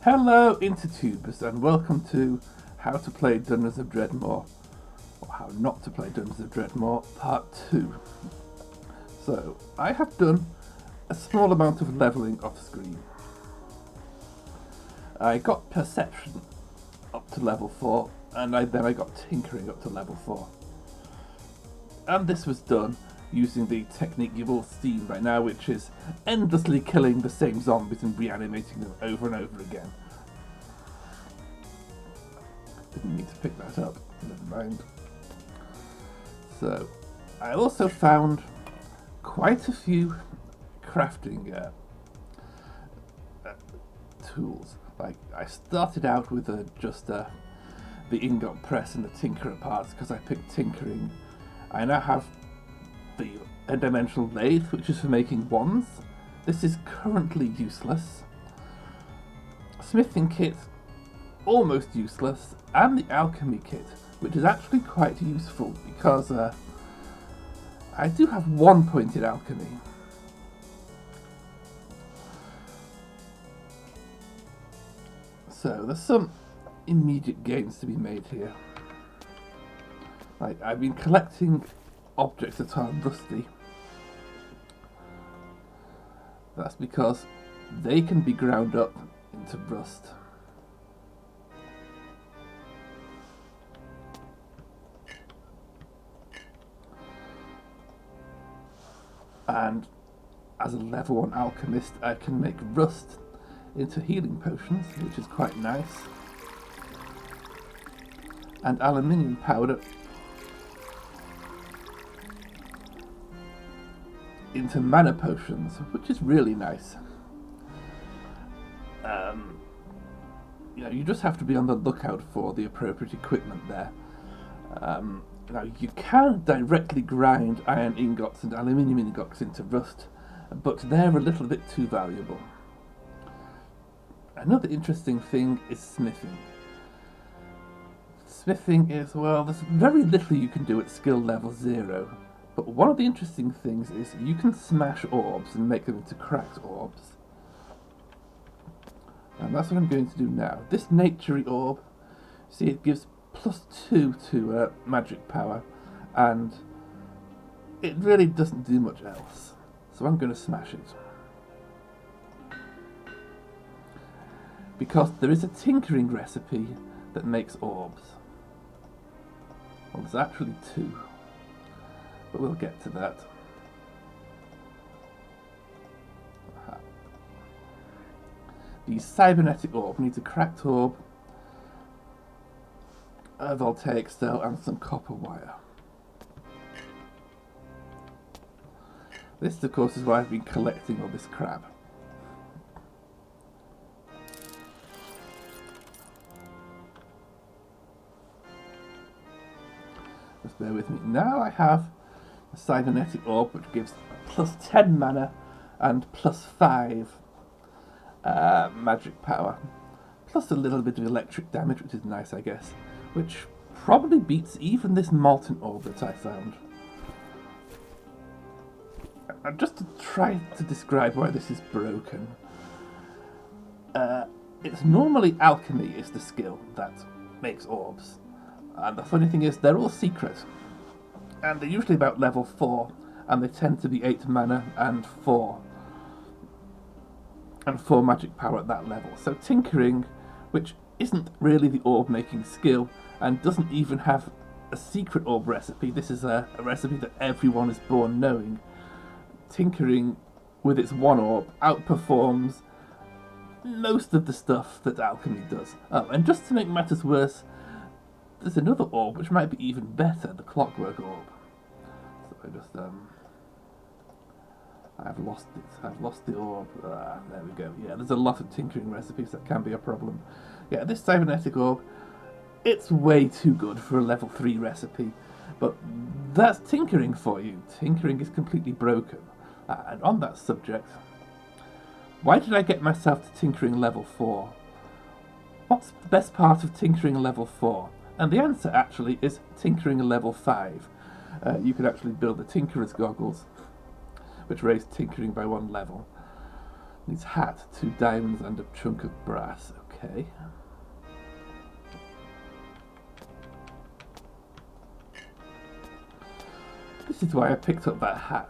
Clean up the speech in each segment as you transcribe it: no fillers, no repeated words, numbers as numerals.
Hello intertubers and welcome to How to Play Dungeons of Dredmor, or How Not to Play Dungeons of Dredmor Part 2. So, I have done a small amount of levelling off screen. I got Perception up to level 4 and then I got Tinkering up to level 4. And this was done using the technique you've all seen by now, which is endlessly killing the same zombies and reanimating them over and over again. Didn't need to pick that up, never mind. So, I also found quite a few crafting tools. Like, I started out with just the ingot press and the tinkerer parts because I picked tinkering. I now have the dimensional lathe, which is for making wands. This is currently useless. Smithing kit, almost useless, and the alchemy kit, which is actually quite useful because I do have one point in alchemy. So there's some immediate gains to be made here. Like, I've been collecting objects that are rusty. That's because they can be ground up into rust. And as a level 1 alchemist, I can make rust into healing potions, which is quite nice. And aluminium powder into mana potions, which is really nice. You just have to be on the lookout for the appropriate equipment there. Now, you can directly grind iron ingots and aluminium ingots into rust, but they're a little bit too valuable. Another interesting thing is smithing. Smithing is, well, there's very little you can do at skill level 0. But one of the interesting things is you can smash orbs and make them into cracked orbs. And that's what I'm going to do now. This naturey orb, see, it gives +2 to magic power, and it really doesn't do much else. So I'm going to smash it. Because there is a tinkering recipe that makes orbs. Well, there's actually 2. But we'll get to that. The cybernetic orb needs a cracked orb, a voltaic cell, and some copper wire. This, of course, is why I've been collecting all this crap. Just bear with me. Now I have a cybernetic orb, which gives +10 mana and +5 magic power, plus a little bit of electric damage, which is nice, I guess, which probably beats even this molten orb that I found. And just to try to describe why this is broken, it's normally alchemy is the skill that makes orbs, and the funny thing is they're all secret. And they're usually about level 4, and they tend to be 8 mana and 4 magic power at that level. So tinkering, which isn't really the orb making skill, and doesn't even have a secret orb recipe, this is a recipe that everyone is born knowing. Tinkering, with its one orb, outperforms most of the stuff that alchemy does. Oh, and just to make matters worse, there's another orb which might be even better, the Clockwork orb. So I just, I've lost it. I've lost the orb. There we go. Yeah, there's a lot of tinkering recipes that can be a problem. Yeah, this cybernetic orb, it's way too good for a level 3 recipe. But that's tinkering for you. Tinkering is completely broken. And on that subject, why did I get myself to tinkering level 4? What's the best part of tinkering level 4? And the answer actually is tinkering level 5. You could actually build the tinkerer's goggles, which raise tinkering by 1 level. Needs hat, 2 diamonds, and a chunk of brass. Okay. This is why I picked up that hat.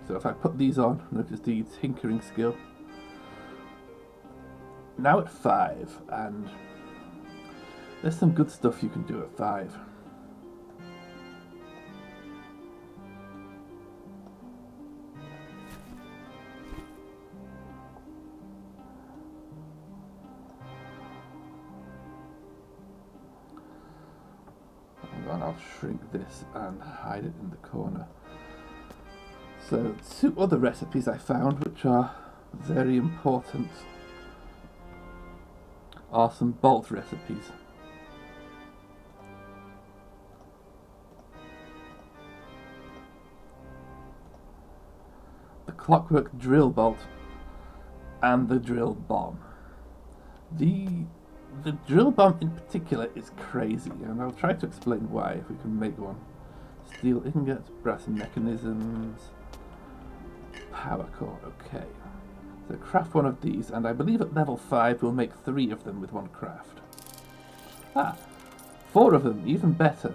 So if I put these on, notice the tinkering skill. Now at 5, and there's some good stuff you can do at 5. Hang on, I'll shrink this and hide it in the corner. So, 2 other recipes I found which are very important are some bolt recipes. The Clockwork drill bolt and the drill bomb. The drill bomb in particular is crazy, and I'll try to explain why if we can make one. Steel ingots, brass mechanisms, power core, okay. So craft one of these, and I believe at level 5 we'll make 3 of them with one craft. 4 of them, even better.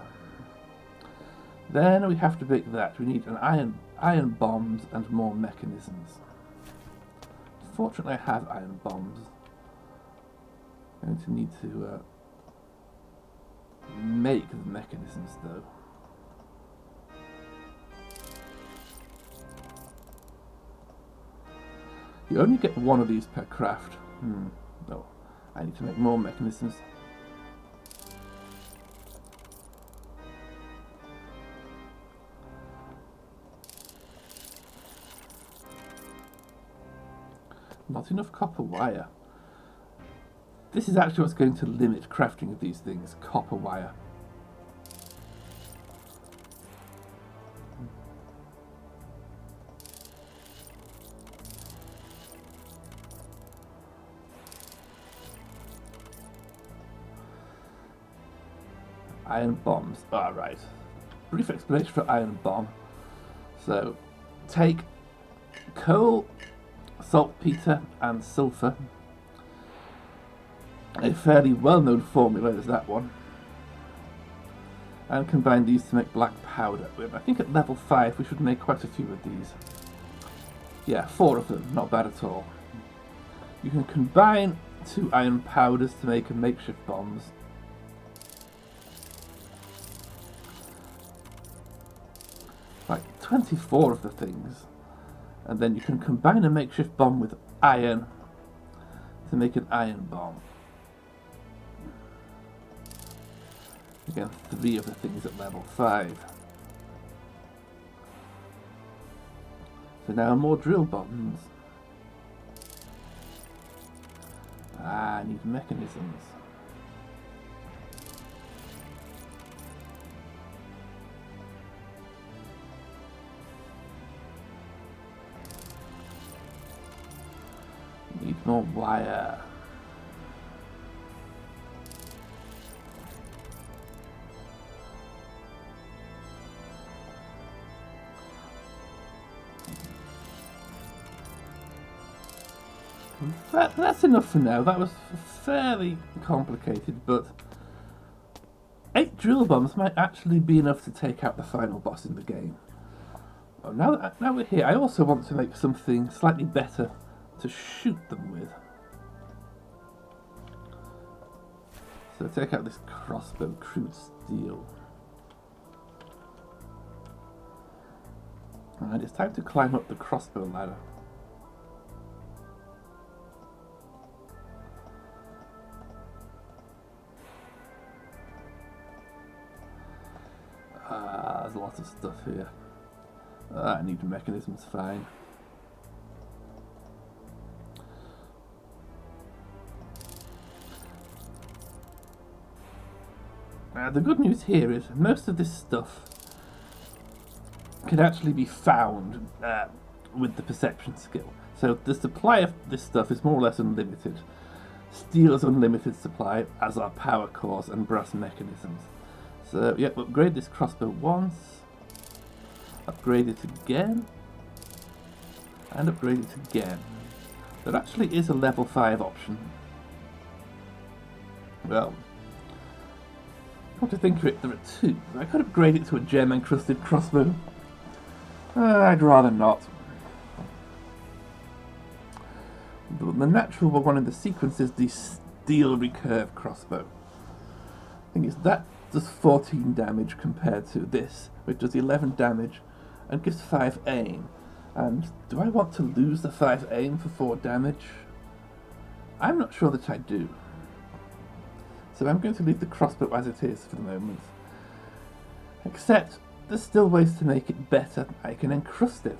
Then we have to make that. We need an iron bombs and more mechanisms. Fortunately I have iron bombs. I'm going to need to make the mechanisms though. You only get 1 of these per craft. No, I need to make more mechanisms. Not enough copper wire. This is actually what's going to limit crafting of these things, copper wire. Iron bombs. Right. Brief explanation for iron bomb. So, take coal, saltpeter, and sulfur. A fairly well-known formula is that one. And combine these to make black powder. I think at level 5 we should make quite a few of these. Yeah, 4 of them. Not bad at all. You can combine 2 iron powders to make a makeshift bombs. Like 24 of the things, and then you can combine a makeshift bomb with iron to make an iron bomb. Again, 3 of the things at level 5. So now more drill bombs. I need mechanisms. Need more wire. That's enough for now. That was fairly complicated, but 8 drill bombs might actually be enough to take out the final boss in the game. Well, now we're here, I also want to make something slightly better to shoot them with. So take out this crossbow, crude steel. And it's time to climb up the crossbow ladder. There's a lot of stuff here. I need mechanisms, fine. The good news here is most of this stuff can actually be found with the perception skill. So the supply of this stuff is more or less unlimited. Steel is unlimited supply, as are power cores and brass mechanisms. So, yeah, upgrade this crossbow once, upgrade it again, and upgrade it again. There actually is a level 5 option. Well, come to think of it, there are two. I could upgrade it to a gem-encrusted crossbow. I'd rather not. The natural one in the sequence is the steel recurve crossbow. The thing is, that does 14 damage compared to this, which does 11 damage and gives 5 aim. And do I want to lose the 5 aim for 4 damage? I'm not sure that I do. So I'm going to leave the crossbow as it is for the moment. Except, there's still ways to make it better. I can encrust it.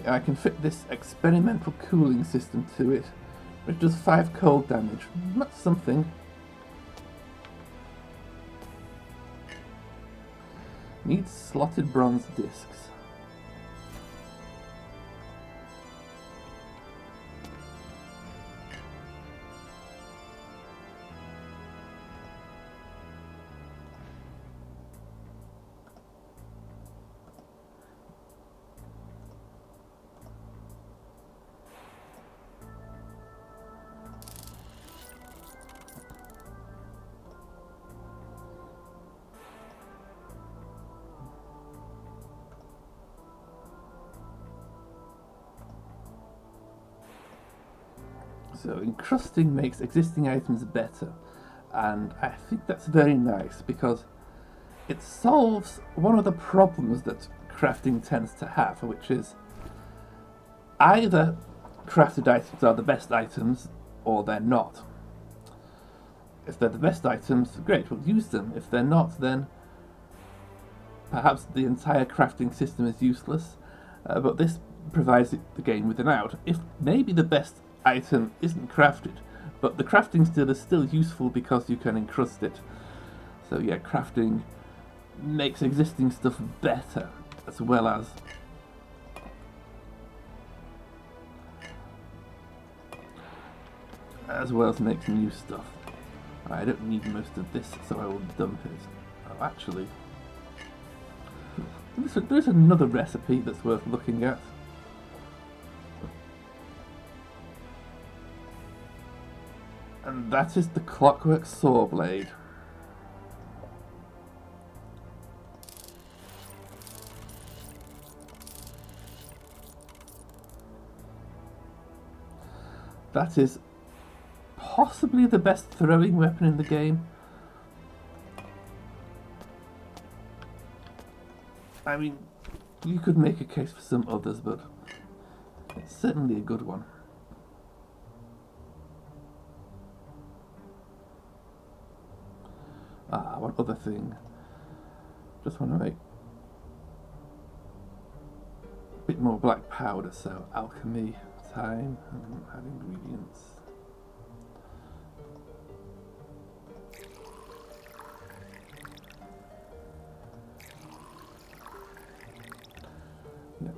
I can fit this experimental cooling system to it, which does 5 cold damage. That's something. Needs slotted bronze discs. So encrusting makes existing items better, and I think that's very nice because it solves one of the problems that crafting tends to have, which is either crafted items are the best items or they're not. If they're the best items, great, we'll use them. If they're not, then perhaps the entire crafting system is useless, but this provides the game with an out. If maybe the best item isn't crafted, but the crafting skill is still useful because you can encrust it. So yeah, crafting makes existing stuff better, as well as makes new stuff. I don't need most of this, so I will dump it. Oh, actually, there's another recipe that's worth looking at. And that is the Clockwork saw blade. That is possibly the best throwing weapon in the game. I mean, you could make a case for some others, but it's certainly a good one. One other thing. Just want to make a bit more black powder, so alchemy time, add ingredients. Yeah.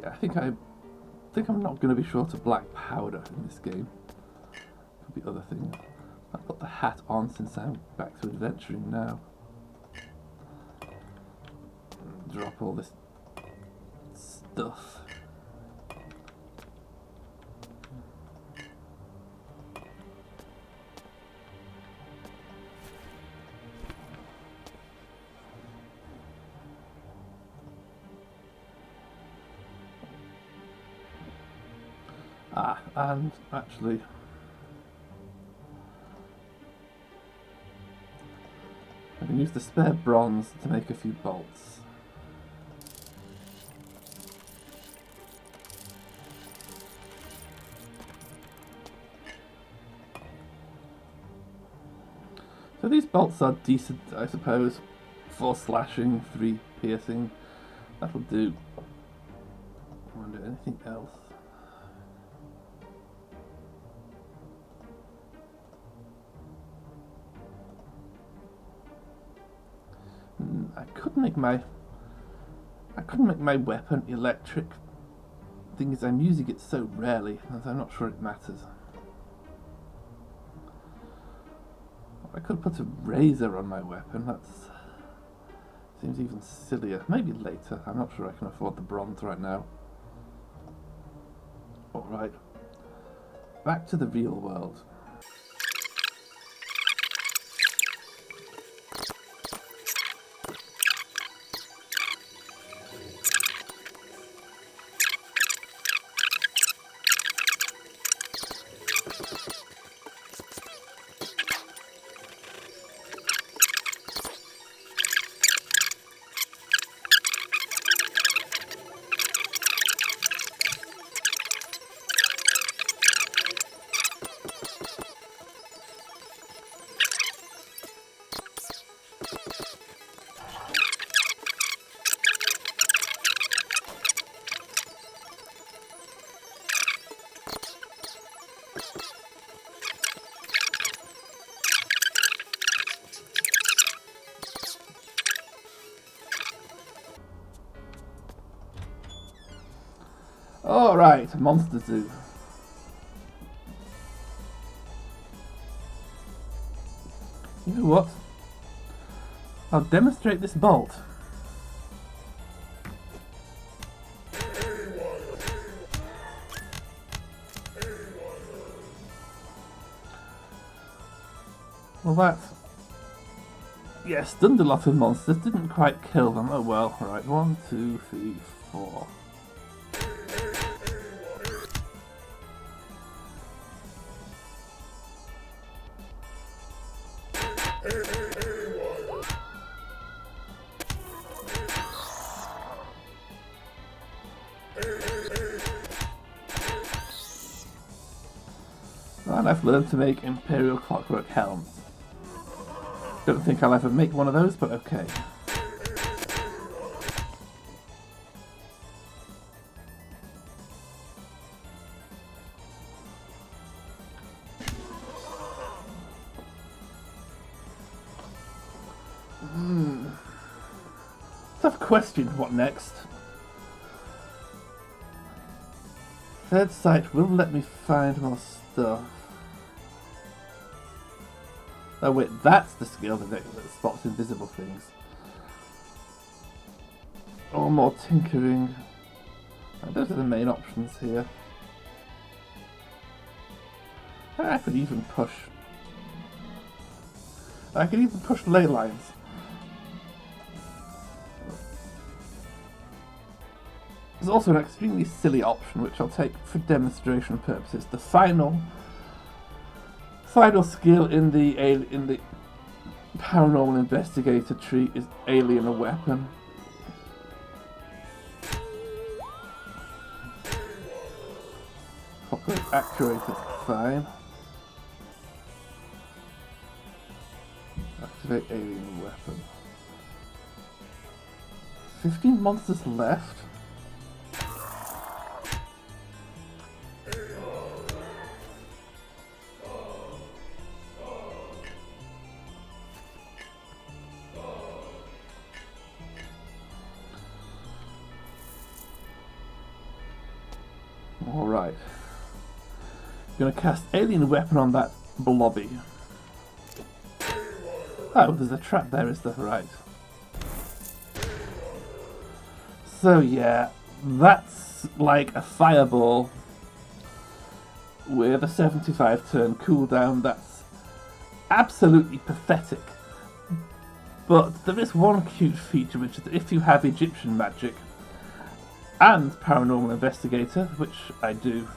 Yeah, I think I'm not going to be short of black powder in this game. Could be other things. I'll put the hat on since I'm back to adventuring now. Drop all this stuff. And actually, I can use the spare bronze to make a few bolts. So these bolts are decent, I suppose. 4 slashing, 3 piercing. That'll do. wonder anything else. I couldn't make my weapon electric. Thing is, I'm using it so rarely that I'm not sure it matters. I could put a razor on my weapon. That seems even sillier. Maybe later. I'm not sure I can afford the bronze right now. Alright. Back to the real world. Alright, Monster Zoo. You know what? I'll demonstrate this bolt. Well, that... yeah, stunned a lot of monsters, didn't quite kill them. Oh well, right, 1, 2, 3, 4. And I've learned to make Imperial Clockwork helms. Don't think I'll ever make one of those, but okay. Tough question, what next? Third sight will let me find more stuff. Oh wait, that's the skill that spots invisible things. Or more tinkering. Those are the main options here. I could even push ley lines. There's also an extremely silly option which I'll take for demonstration purposes. The final skill in the paranormal investigator tree is alien a weapon. Copper actuated, fine. Activate alien weapon. 15 monsters left. Alright. I'm going to cast Alien Weapon on that blobby. Oh, there's a trap there, is there? Right. So yeah, that's like a fireball with a 75 turn cooldown. That's absolutely pathetic. But there is one cute feature, which is that if you have Egyptian magic and Paranormal Investigator, which I do,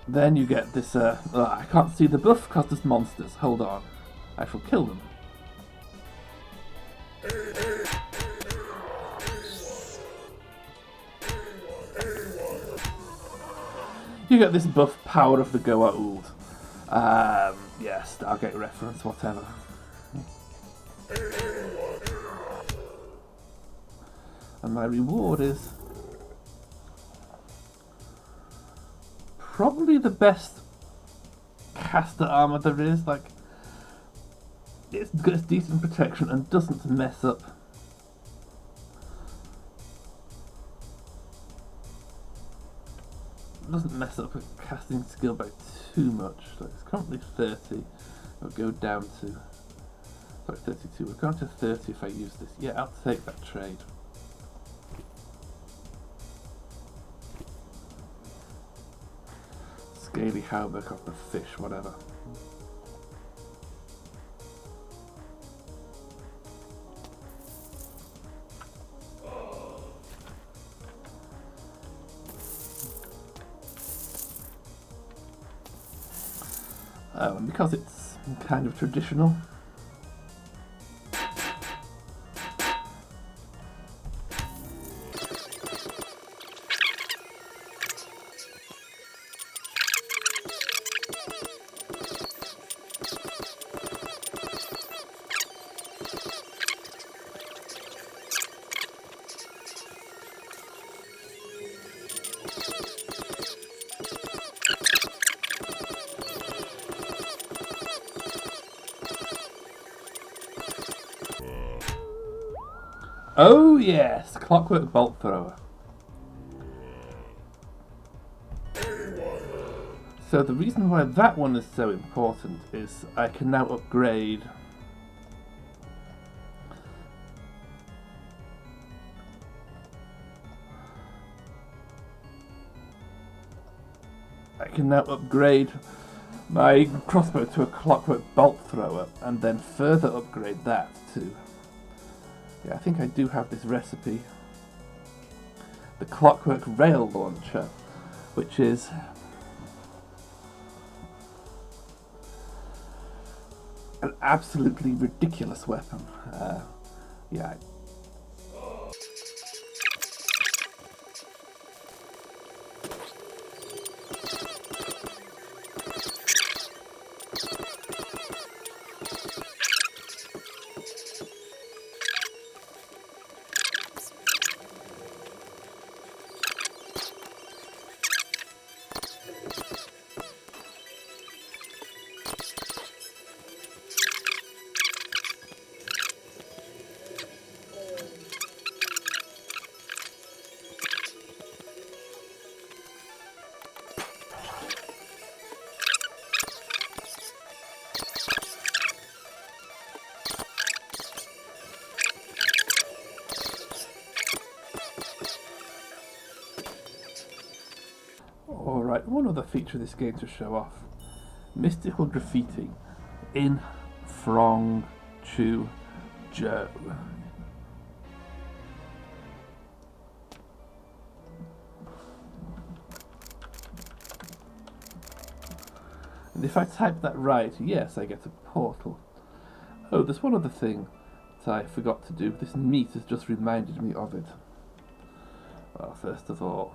then you get this, I can't see the buff because there's monsters. Hold on. I shall kill them. You get this buff, Power of the Goa'uld. Yeah, Stargate reference, whatever. And my reward is probably the best caster armor there is. Like, it's got decent protection and doesn't mess up. Doesn't mess up a casting skill by too much. So it's currently 30. It'll go down to 32. We'll go down to 30 if I use this. Yeah, I'll take that trade. Scaly hauberk off the fish, whatever. Oh, and because it's kind of traditional, oh yes, Clockwork Bolt Thrower. So the reason why that one is so important is I can now upgrade my crossbow to a Clockwork Bolt Thrower and then further upgrade that to, yeah, I think I do have this recipe, the Clockwork Rail Launcher, which is an absolutely ridiculous weapon. Yeah. Alright, one other feature of this game to show off. Mystical graffiti in Frong Chu Joe. And if I type that right, yes, I get a portal. Oh, there's one other thing that I forgot to do. This meat has just reminded me of it. Well, first of all,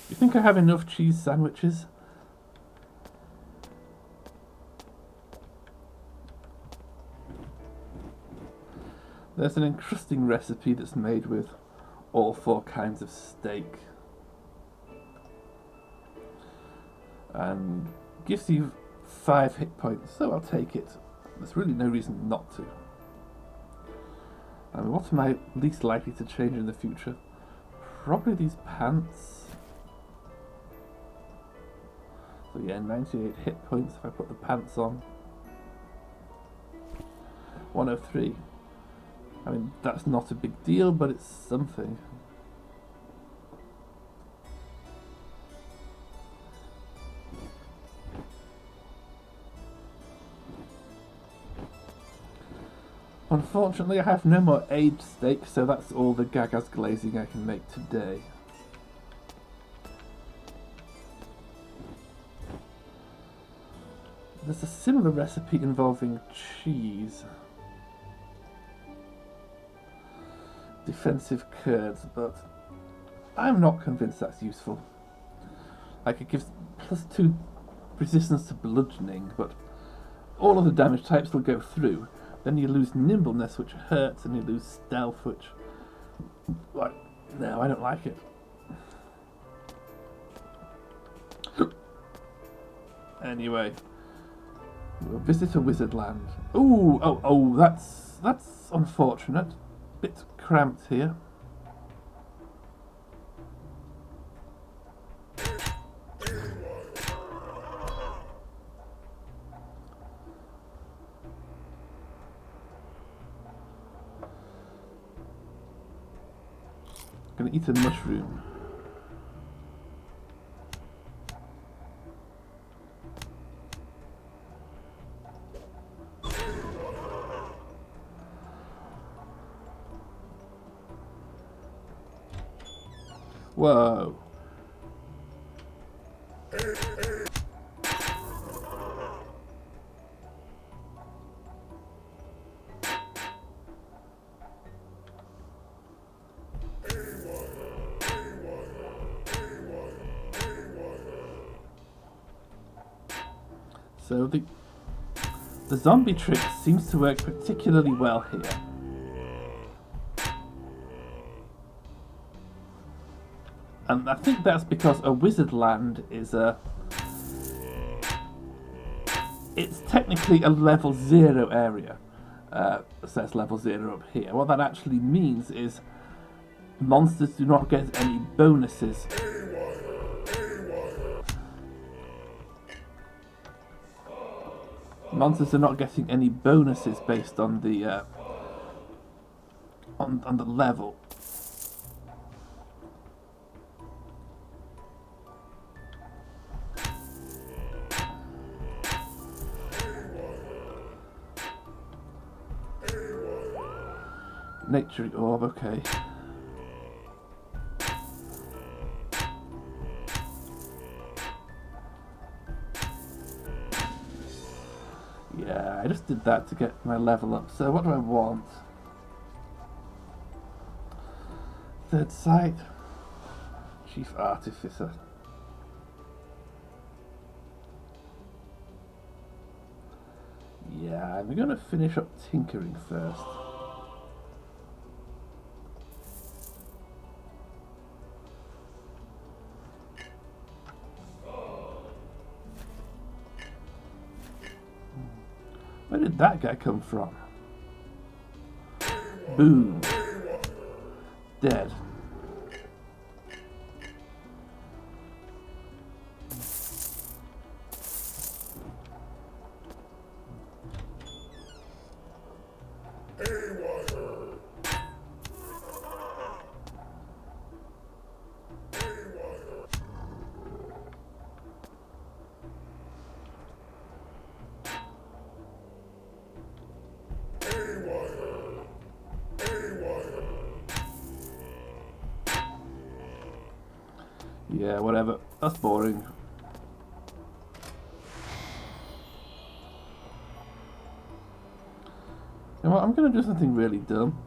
you think I have enough cheese sandwiches? There's an encrusting recipe that's made with all 4 kinds of steak. And gives you 5 hit points, so I'll take it. There's really no reason not to. And what am I least likely to change in the future? Probably these pants. So yeah, 98 hit points if I put the pants on. 103. I mean, that's not a big deal, but it's something. Unfortunately, I have no more aged steak, so that's all the gagas glazing I can make today. There's a similar recipe involving cheese. Defensive curds, but I'm not convinced that's useful. Like, it gives +2 resistance to bludgeoning, but all of the damage types will go through. Then you lose nimbleness, which hurts, and you lose stealth, which, like, No, I don't like it. Anyway, we'll visit a Wizardland. Ooh, oh, that's unfortunate. Bit cramped here. Gonna eat a mushroom. Whoa. So the zombie trick seems to work particularly well here. And I think that's because a Wizardland is it's technically a level 0 area. It says level 0 up here. What that actually means is monsters do not get any bonuses. Monsters are not getting any bonuses based on the on the level. Nature orb, okay. Yeah, I just did that to get my level up. So what do I want? Third sight. Chief Artificer. Yeah, I'm gonna finish up tinkering first. Where did that guy come from? Boom. Dead. Yeah, whatever. That's boring. You know what? I'm going to do something really dumb.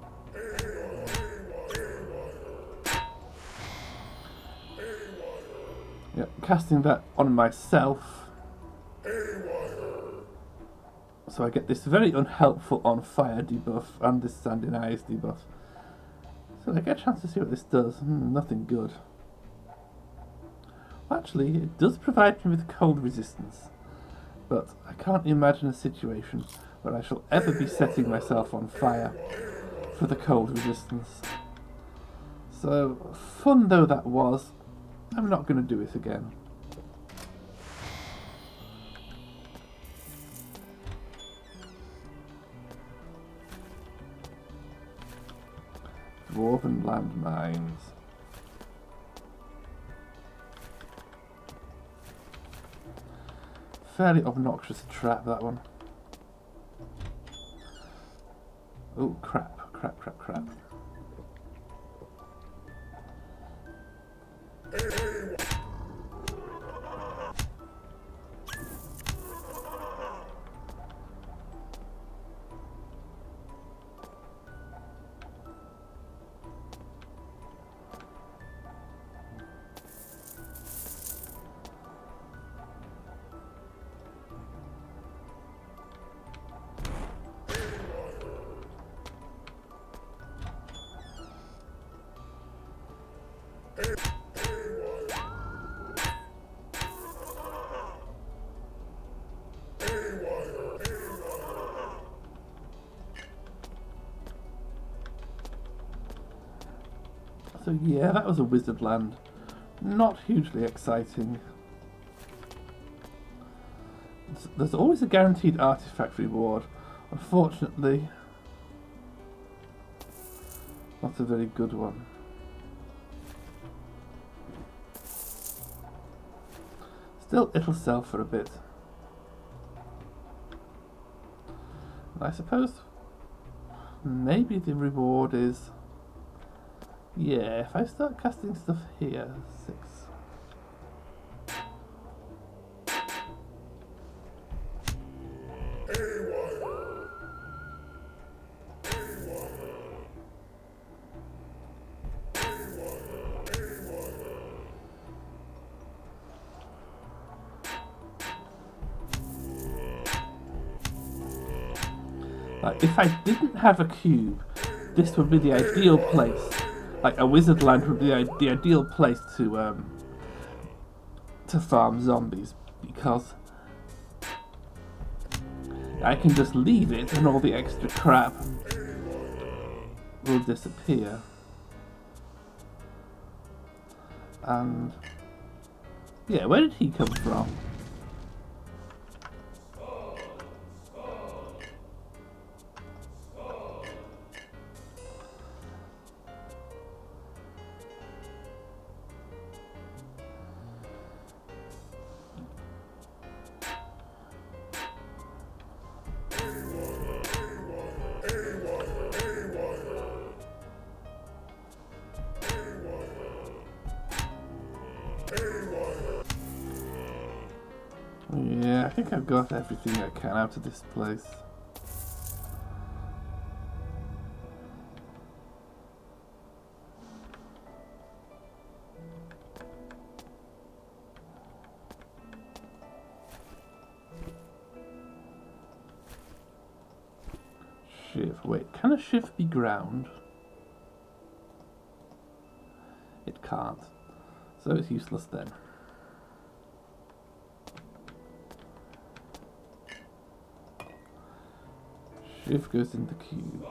Yeah, casting that on myself. So I get this very unhelpful on fire debuff and this standing eyes debuff. So I get a chance to see what this does. Nothing good. Actually, it does provide me with cold resistance, but I can't imagine a situation where I shall ever be setting myself on fire for the cold resistance. So, fun though that was, I'm not going to do it again. Dwarven landmines. Fairly obnoxious trap, that one. Oh, crap. So yeah, that was a Wizardland. Not hugely exciting. There's always a guaranteed artifact reward. Unfortunately, not a very good one. Still, it'll sell for a bit. And I suppose maybe the reward is... Yeah, if I start casting stuff here, 6. Like, if I didn't have a cube, this would be the ideal place. Like, a Wizardland would be the ideal place to farm zombies, because I can just leave it and all the extra crap will disappear. And yeah, where did he come from? Yeah, I think I've got everything I can out of this place. Shiv. Wait, can a shiv be ground? It can't. So it's useless then. Shiv goes in the cube.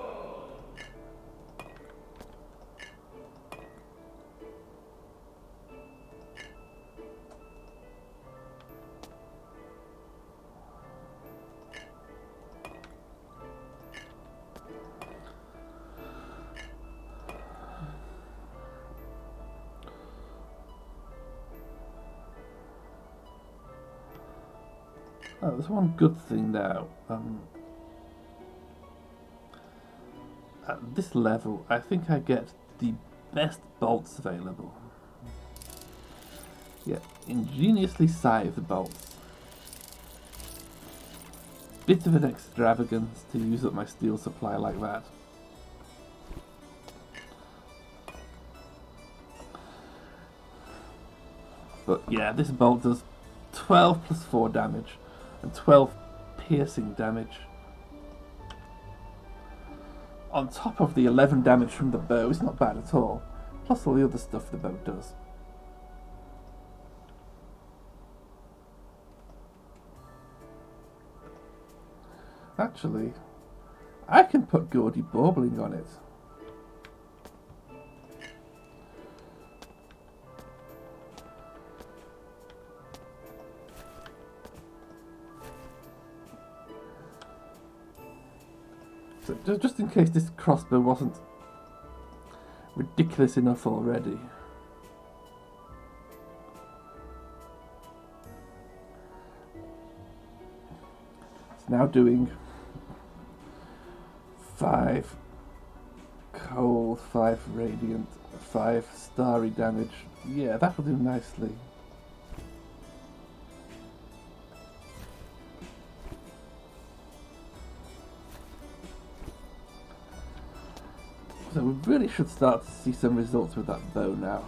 Oh, there's one good thing now. At this level, I think I get the best bolts available. Yeah, ingeniously scythed bolts. Bit of an extravagance to use up my steel supply like that. But yeah, this bolt does 12 plus 4 damage and 12 piercing damage. On top of the 11 damage from the bow, it's not bad at all. Plus all the other stuff the bow does. Actually, I can put Gaudy Bauble on it. So just in case this crossbow wasn't ridiculous enough already. It's now doing 5 cold, 5 radiant, 5 starry damage. Yeah, that'll do nicely. So we really should start to see some results with that bow now.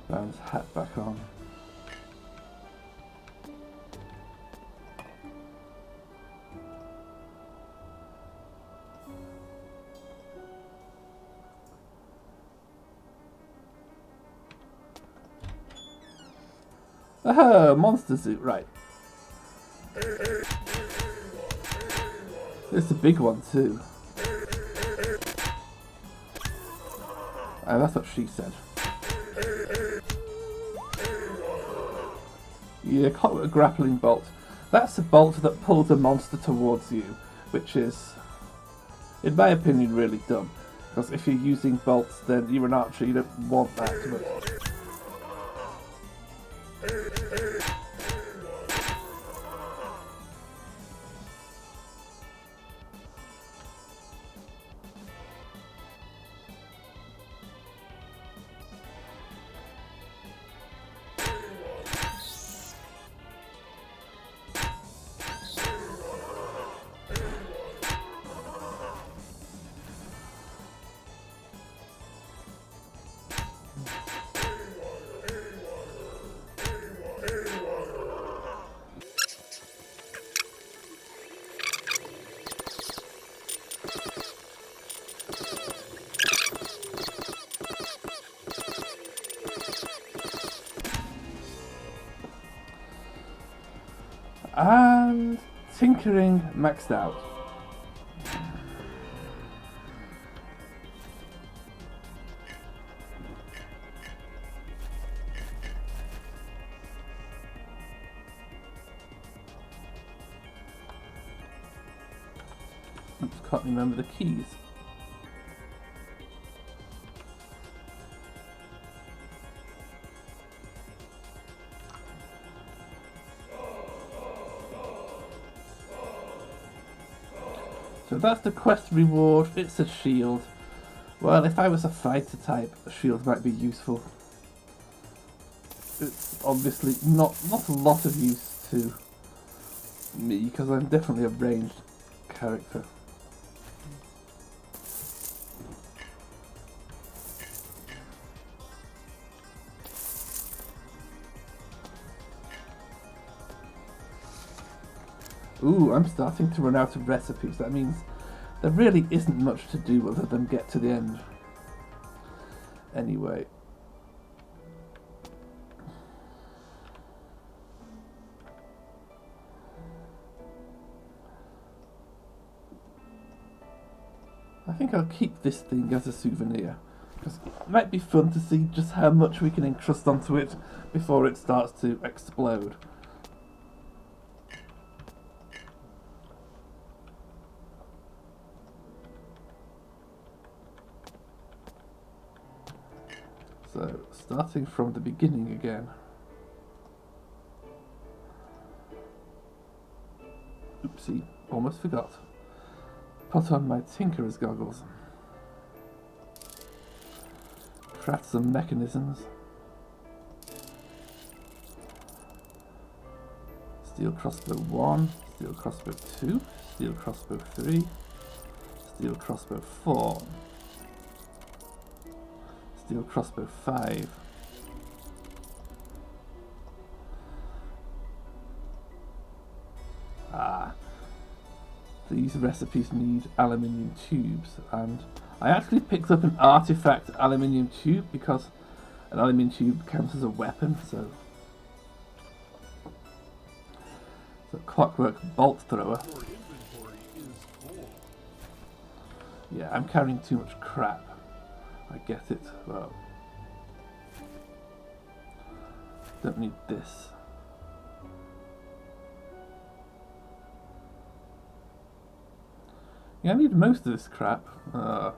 Brown's hat back on. Oh, monster suit, right. It's a big one too. Oh, that's what she said. Yeah, Clockwork grappling bolt. That's a bolt that pulls a monster towards you, which is, in my opinion, really dumb. Because if you're using bolts, then you're an archer, you don't want that to much. And tinkering maxed out. Oops, can't remember the keys. So that's the quest reward. It's a shield. Well, if I was a fighter type, a shield might be useful. It's obviously not a lot of use to me because I'm definitely a ranged character. Ooh, I'm starting to run out of recipes. That means there really isn't much to do other than get to the end. Anyway. I think I'll keep this thing as a souvenir. Because it might be fun to see just how much we can encrust onto it before it starts to explode. So, starting from the beginning again. Oopsie, almost forgot. Put on my tinkerer's goggles. Craft some mechanisms. Steel crossbow 1, steel crossbow 2, steel crossbow 3, steel crossbow 4. Steel crossbow 5. These recipes need aluminium tubes, and I actually picked up an artifact aluminium tube because an aluminium tube counts as a weapon, so Clockwork bolt thrower. Yeah, I'm carrying too much crap. I get it. Well, don't need this. Yeah, I need most of this crap. I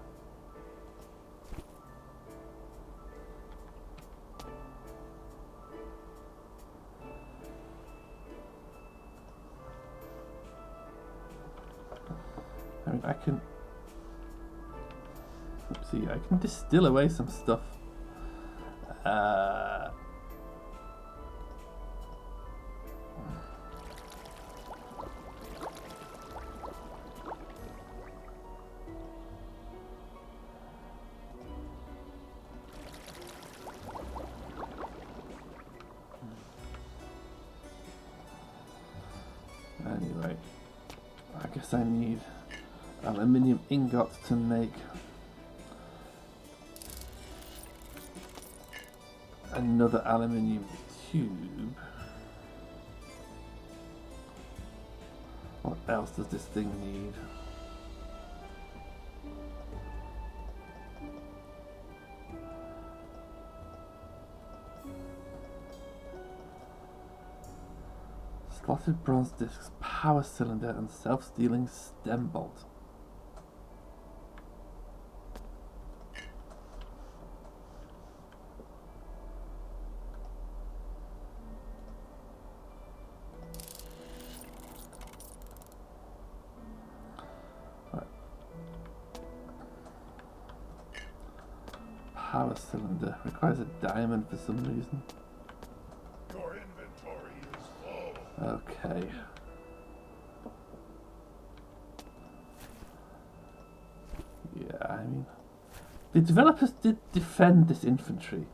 mean, I can... Oopsie, I can distill away some stuff. Anyway, I guess I need aluminium ingot to make another aluminium tube. What else does this thing need? Slotted bronze discs, power cylinder, and self-stealing stem bolt. Power cylinder requires a diamond for some reason. Your inventory is full. Okay. Yeah, I mean, the developers did defend this infantry.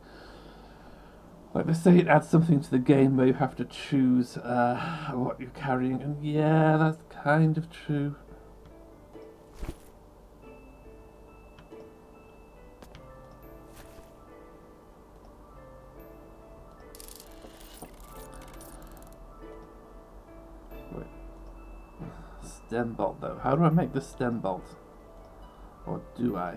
Like, they say it adds something to the game where you have to choose what you're carrying, and yeah, that's kind of true. Stem bolt though. How do I make the stem bolt? Or do I?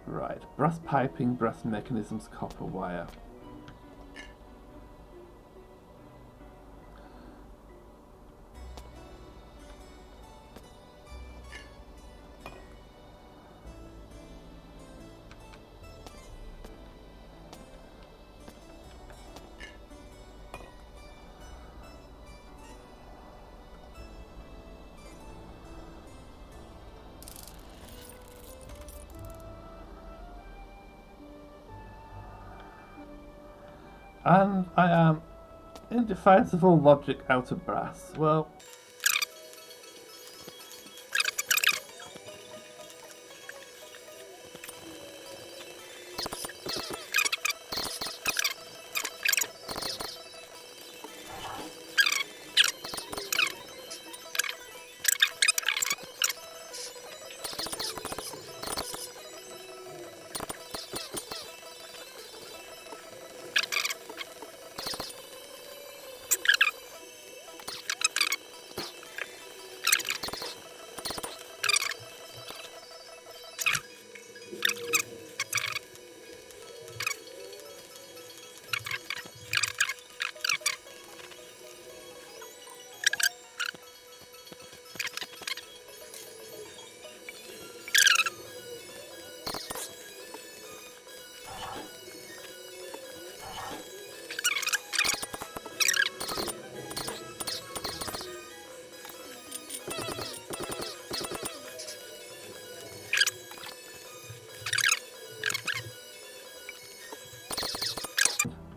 Right. Brass piping, brass mechanisms, copper wire. And I am, in defiance of all logic, out of brass. Well,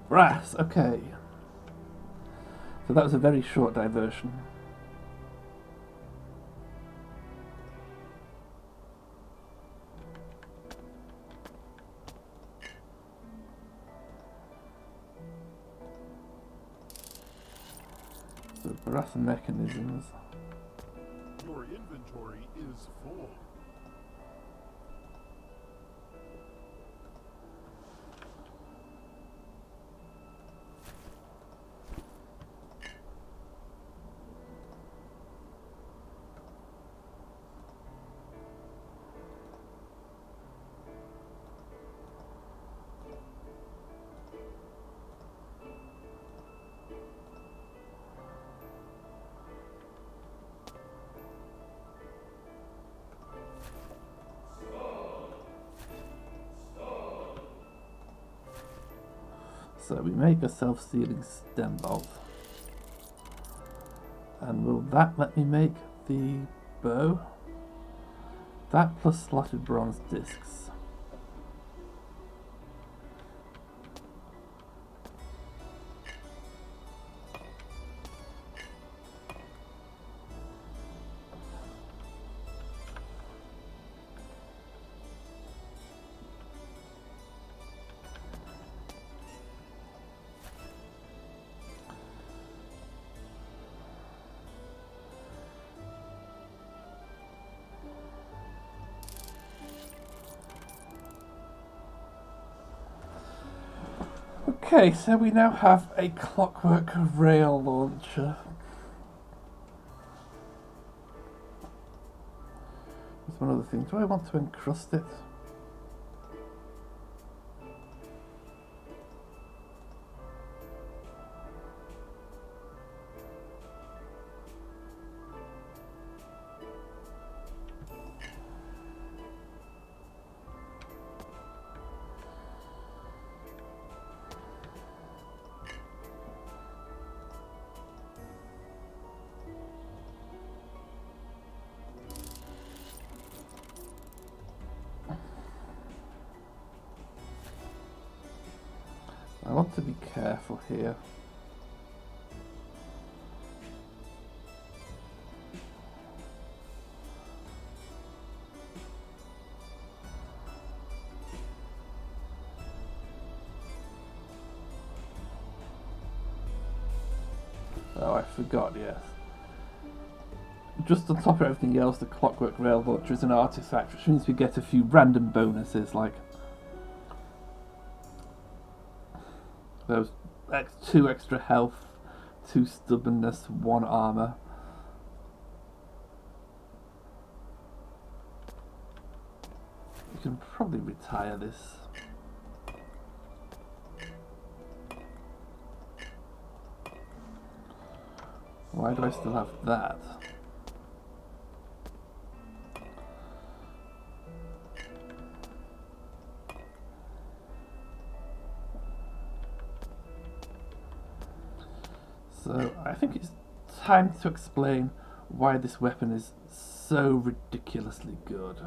brass, okay. So that was a very short diversion. So brass mechanisms. Your inventory is full. So we make a self-sealing stem bolt. And will that let me make the bow? That plus slotted bronze discs. Okay, so we now have a Clockwork rail launcher. There's one other thing. Do I want to encrust it? to be careful here. Oh, I forgot, yes. Just on top of everything else, the Clockwork Rail Launcher is an artifact, which means we get a few random bonuses, like those 2 extra health, 2 stubbornness, 1 armor. You can probably retire this. Why do I still have that? So I think it's time to explain why this weapon is so ridiculously good.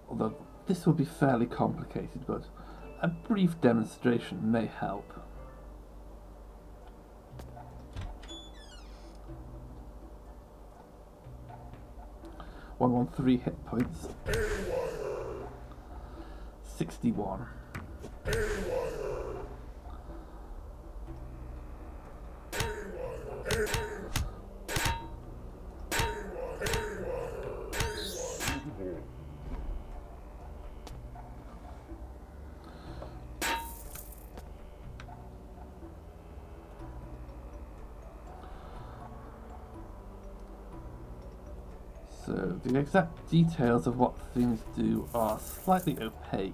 Although this will be fairly complicated, but a brief demonstration may help. (113) hit points. 61. So the exact details of what things do are slightly opaque,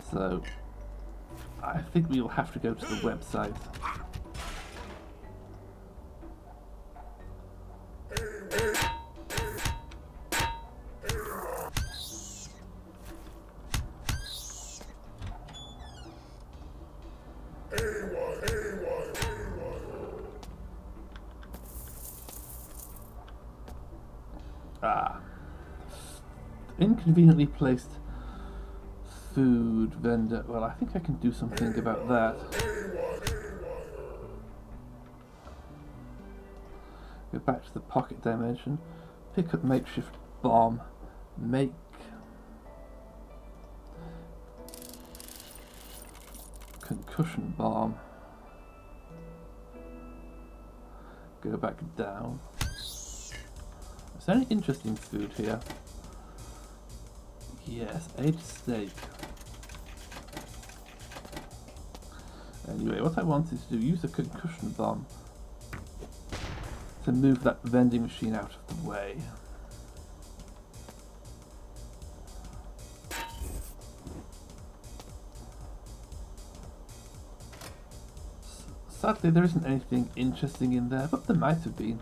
so I think we will have to go to the website. Inconveniently placed food vendor. Well, I think I can do something about that. Go back to the pocket dimension, pick up makeshift bomb, make concussion bomb, go back down. Is there any interesting food here? Yes, aged steak. Anyway, what I wanted to do, use a concussion bomb to move that vending machine out of the way. Sadly, there isn't anything interesting in there, but there might have been.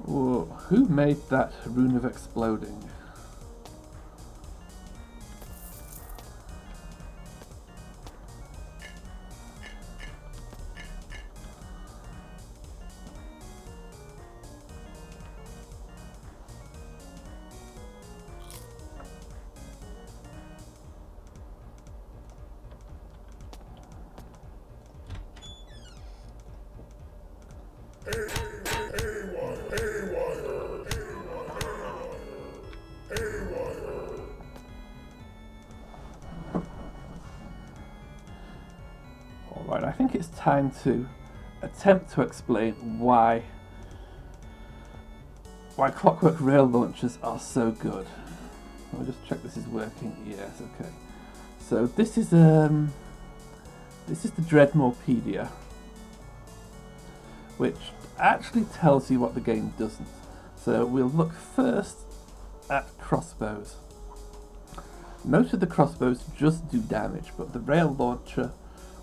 Whoa, who made that rune of exploding? Alright, I think it's time to attempt to explain why Clockwork Rail Launchers are so good. Let me just check this is working. Yes, okay. So this is the Dredmorpedia, which actually tells you what the game doesn't. So we'll look first at crossbows. Most of the crossbows just do damage, but the rail launcher,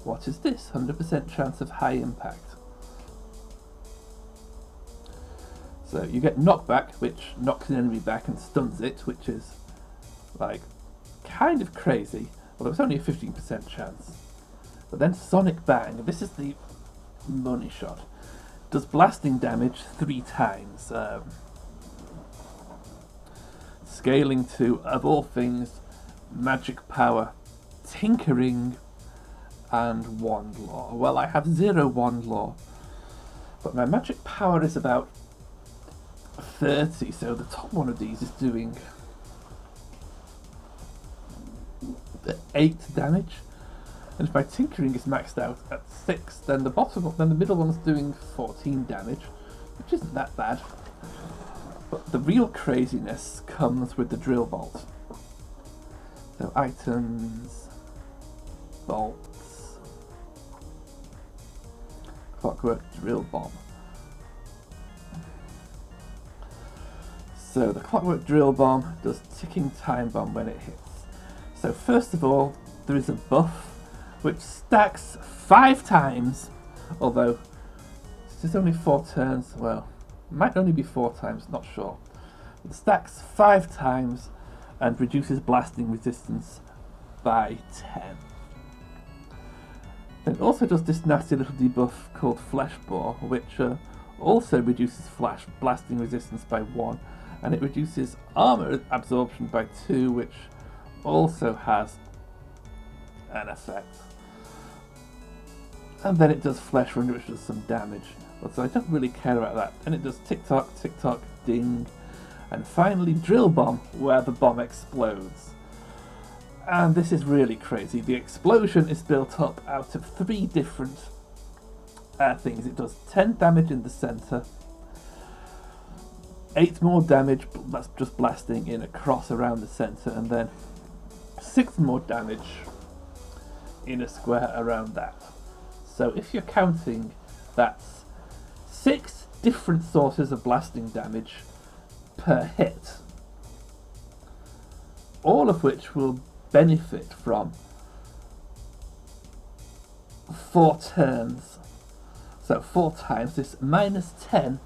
what is this? 100% chance of high impact. So you get knockback, which knocks an enemy back and stuns it, which is like kind of crazy, although it's only a 15% chance. But then Sonic Bang, this is the money shot, does blasting damage 3 times, scaling to, of all things, magic power, tinkering, and wand lore. Well, I have 0 wand lore, but my magic power is about 30, so the top one of these is doing 8 damage. And if my tinkering is maxed out at 6, then the middle one's doing 14 damage, which isn't that bad. But the real craziness comes with the drill bolt. So items, bolts, Clockwork drill bomb. So the Clockwork drill bomb does ticking time bomb when it hits. So first of all, there is a buff which stacks 5 times, although this is only 4 turns, well, might only be 4 times, not sure. It stacks 5 times and reduces blasting resistance by 10. Then it also does this nasty little debuff called Flesh Bore, which also reduces blasting resistance by 1, and it reduces armor absorption by 2, which also has an effect. And then it does Flesh Rend, which does some damage. But so I don't really care about that. And it does tick tock, ding. And finally Drill Bomb, where the bomb explodes. And this is really crazy. The explosion is built up out of 3 different things. It does 10 damage in the center, 8 more damage, that's just blasting in a cross around the center, and then 6 more damage in a square around that. So if you're counting, that's 6 different sources of blasting damage per hit, all of which will benefit from 4 turns. So 4 times this minus 10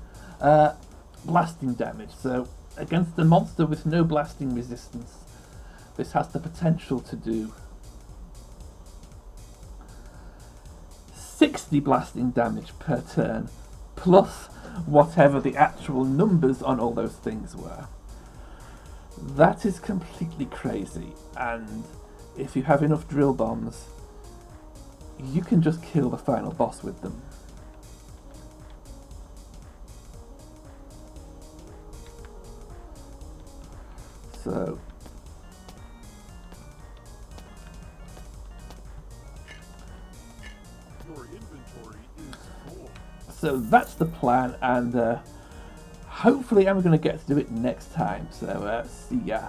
blasting damage. So against a monster with no blasting resistance, this has the potential to do 60 blasting damage per turn, plus whatever the actual numbers on all those things were. That is completely crazy, and if you have enough drill bombs, you can just kill the final boss with them. So So that's the plan, and hopefully I'm going to get to do it next time. So see ya.